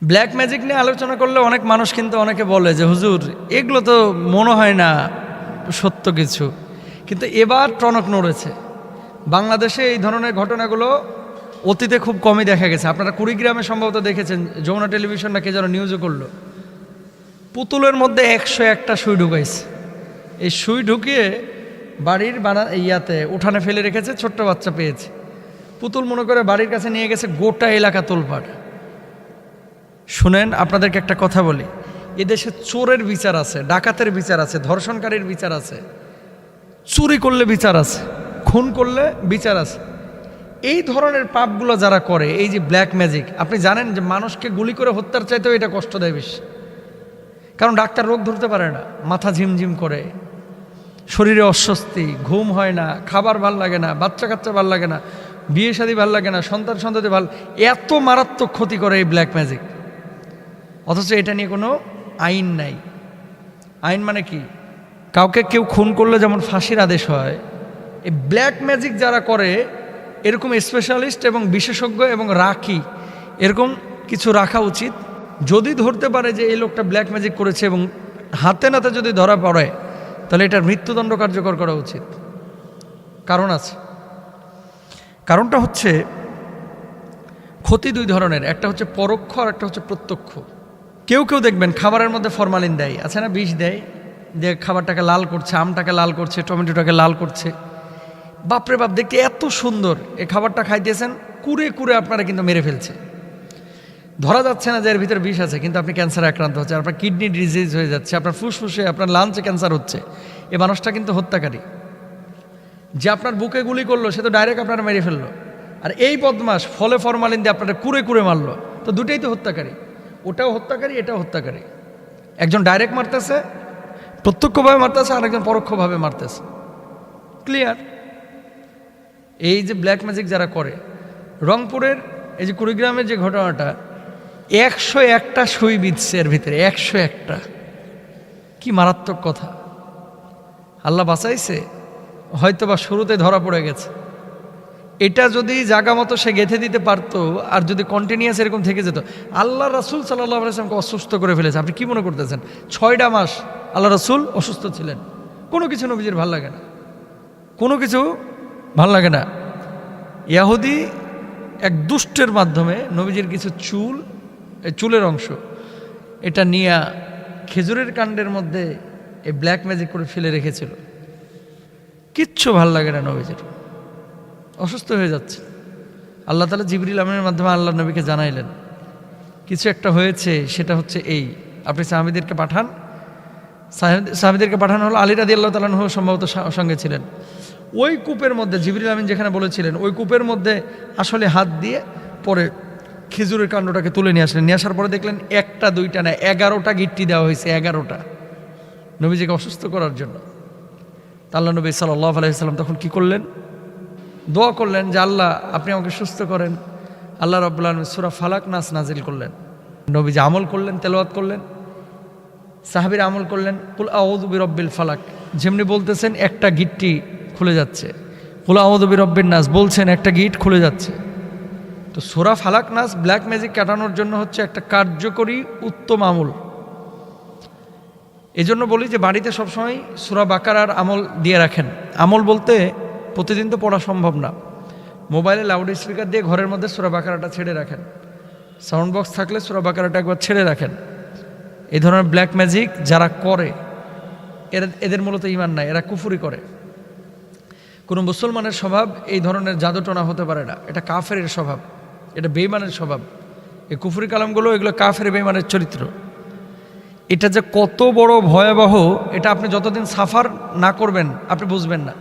Black magic নিয়ে আলোচনা করলে অনেক মানুষ কিন্তু অনেকে বলে যে হুজুর এগুলো তো মনে হয় না সত্য কিছু, কিন্তু এবার টনক নড়েছে। বাংলাদেশে এই ধরনের ঘটনাগুলো অতীতে খুব কমই দেখা গেছে। আপনারা কুড়িগ্রামে সম্ভবত দেখেছেন, যমুনা টেলিভিশন না কে যেন নিউজও করলো, পুতুলের মধ্যে 101টা সুই ঢুকাইছে। এই সুই ঢুকিয়ে বাড়ির ইয়াতে উঠানে ফেলে রেখেছে, ছোট্ট বাচ্চা পেয়েছে। পুতুল মনে করে বাড়ির কাছে নিয়ে গেছে, গোটা এলাকা তোলপাড়। শুনেন, আপনাদেরকে একটা কথা বলি, এদেশে চোরের বিচার আছে, ডাকাতের বিচার আছে, ধর্ষণকারীর বিচার আছে, চুরি করলে বিচার আছে, খুন করলে বিচার আছে। এই ধরনের পাপগুলো যারা করে, এই যে ব্ল্যাক ম্যাজিক, আপনি জানেন যে মানুষকে গুলি করে হত্যার চাইতেও এটা কষ্ট দেয় বেশি। কারণ ডাক্তার রোগ ধরতে পারে না, মাথা ঝিমঝিম করে, শরীরে অস্বস্তি, ঘুম হয় না, খাবার ভাল লাগে না, বাচ্চা কাচ্চা ভাল লাগে না, বিয়ে শাদী ভাল লাগে না, সন্তানতি ভাল, এত মারাত্মক ক্ষতি করে এই ব্ল্যাক ম্যাজিক। অথচ এটা নিয়ে কোনো আইন নাই। আইন মানে কি? কাউকে কেউ খুন করলে যেমন ফাঁসির আদেশ হয়, এই ব্ল্যাক ম্যাজিক যারা করে এরকম স্পেশালিস্ট এবং বিশেষজ্ঞ এবং রাখি এরকম কিছু রাখা উচিত। যদি ধরতে পারে যে এই লোকটা ব্ল্যাক ম্যাজিক করেছে এবং হাতে নাতে যদি ধরা পড়ে, তাহলে এটার মৃত্যুদণ্ড কার্যকর করা উচিত। কারণ আছে। কারণটা হচ্ছে ক্ষতি দুই ধরনের, একটা হচ্ছে পরোক্ষ আর একটা হচ্ছে প্রত্যক্ষ। কেউ কেউ দেখবেন খাবারের মধ্যে ফরমালিন দেয়, আছে না, বিষ দেয়, দিয়ে খাবারটাকে লাল করছে, আমটাকে লাল করছে, টমেটোটাকে লাল করছে। বাপরে বাপ, দেখতে এত সুন্দর, এই খাবারটা খাইতেছেন, কুড়ে কুড়ে আপনারা কিন্তু মেরে ফেলছে। ধরা যাচ্ছে না যে এর ভিতরে বিষ আছে, কিন্তু আপনি ক্যান্সারে আক্রান্ত হচ্ছে, আপনার কিডনি ডিজিজ হয়ে যাচ্ছে, আপনার ফুসফুসে, আপনার লাঞ্চে ক্যান্সার হচ্ছে। এই মানুষটা কিন্তু হত্যাকারী। যে আপনার বুকে গুলি করলো সে তো ডাইরেক্ট আপনারা মেরে ফেললো, আর এই বদমাস ফলে ফরমালিন দিয়ে আপনারা কুড়ে কুড়ে মারলো। তো দুটাই তো হত্যাকারী, ওটাও হত্যাকারী, এটাও হত্যাকারী। একজন ডাইরেক্ট মারতেছে, প্রত্যক্ষভাবে মারতেছে, আর একজন পরোক্ষভাবে মারতেছে। ক্লিয়ার? এই যে ব্ল্যাক ম্যাজিক যারা করে, রংপুরের এই যে কুড়িগ্রামের যে ঘটনাটা, 101টা সুই বিঁধছে এর ভিতরে, 101টা। কি মারাত্মক কথা! আল্লাহ বাঁচাইছে, হয়তো বা শুরুতে ধরা পড়ে গেছে। এটা যদি জায়গা মতো সে গেঁথে দিতে পারতো, আর যদি কন্টিনিউয়াস এরকম থেকে যেত। আল্লাহ রাসূল সাল্লাল্লাহু আলাইহি ওয়াসাল্লামকে অসুস্থ করে ফেলেছে। আপনি কি মনে করতেছেন 6টা মাস আল্লাহ রাসূল অসুস্থ ছিলেন? কোনো কিছু নবীজির ভাল লাগে না, কোনো কিছু ভাল লাগে না। ইয়াহুদি এক দুষ্টের মাধ্যমে নবীজির কিছু চুল, এই চুলের অংশ, এটা নিয়ে খেজুরের কাণ্ডের মধ্যে এই ব্ল্যাক ম্যাজিক করে ফেলে রেখেছিল। কিচ্ছু ভাল লাগে না নবীজির, অসুস্থ হয়ে যাচ্ছে। আল্লাহ তাআলা জিবরিল আমিনের মাধ্যমে আল্লাহ নবীকে জানাইলেন কিছু একটা হয়েছে, সেটা হচ্ছে এই, আপনি সাহাবীদেরকে পাঠান। সাহাবীদেরকে পাঠানো হলো, আলী রাদিয়াল্লাহু তাআলা আনহু সম্ভবত সঙ্গে ছিলেন। ওই কূপের মধ্যে জিবরিল আমিন যেখানে বলেছিলেন, ওই কূপের মধ্যে আসলে হাত দিয়ে পরে খেজুরের কাণ্ডটাকে তুলে নিয়ে আসলেন। নিয়ে আসার পরে দেখলেন একটা দুইটা না, 11টা গিট্টি দেওয়া হয়েছে, 11টা, নবীজিকে অসুস্থ করার জন্য। আল্লাহ নবী সাল্লাল্লাহু আলাইহি ওয়াসাল্লাম তখন কি করলেন? দোয়া করলেন যে আল্লাহ আপনি আমাকে সুস্থ করেন। আল্লাহ রাব্বুল আলামিন সূরা ফালাক নাস নাজিল করলেন। নবীজি আমল করলেন, তেলাওয়াত করলেন, সাহাবীরা আমল করলেন। কুল আউযু বিরাব্বিল ফালাক যেমনি বলতেছেন, একটা গিট্টি খুলে যাচ্ছে। কুল আউযু বিরাব্বিন নাস বলছেন, একটা গিট খুলে যাচ্ছে। তো সূরা ফালাক নাস ব্ল্যাক ম্যাজিক কাটানোর জন্য হচ্ছে একটা কার্যকরী উত্তম আমল। এজন্য বলি যে বাড়িতে সবসময় সূরা বাকারার আমল দিয়ে রাখেন। আমল বলতে প্রতিদিন তো পড়া সম্ভব না, মোবাইলে লাউড স্পিকার দিয়ে ঘরের মধ্যে সূরা বাকারাটা ছেড়ে রাখেন, সাউন্ড বক্স থাকলে সূরা বাকারাটা একবার ছেড়ে রাখেন। এই ধরনের ব্ল্যাক ম্যাজিক যারা করে, এদের মূলত ঈমান নাই, এরা কুফরি করে। কোনো মুসলমানের স্বভাব এই ধরনের জাদুটোনা হতে পারে না, এটা কাফেরের স্বভাব, এটা বেঈমানের স্বভাব। এই কুফরি কালামগুলো, এগুলো কাফের বেঈমানের চরিত্র। এটা যে কত বড় ভয়াবহ, এটা আপনি যতদিন সাফার না করবেন আপনি বুঝবেন না।